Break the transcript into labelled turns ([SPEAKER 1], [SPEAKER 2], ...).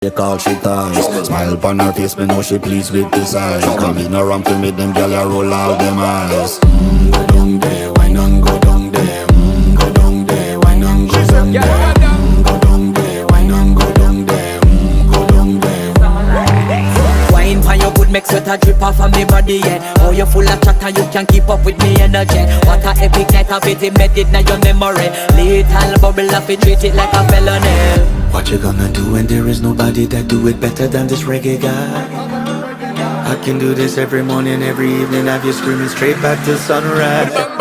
[SPEAKER 1] They call she ties. Smile upon her face, me know she pleased with this eyes. Come in around to me, them gyal a roll out them eyes. Go down there, why not go down there? Go down there, why not go down there? Go down there, why not go down there? Go down there.
[SPEAKER 2] Wine pan your good, make sweat a drip off of me body, yeah. Oh, you full of chatter, you can keep up with me energy. What a epic night of it, embedded in your memory. Little bubble of it, treat it like a felony.
[SPEAKER 1] What you gonna do when there is nobody that do it better than this reggae guy? I can do this every morning, every evening, have you screaming straight back to sunrise.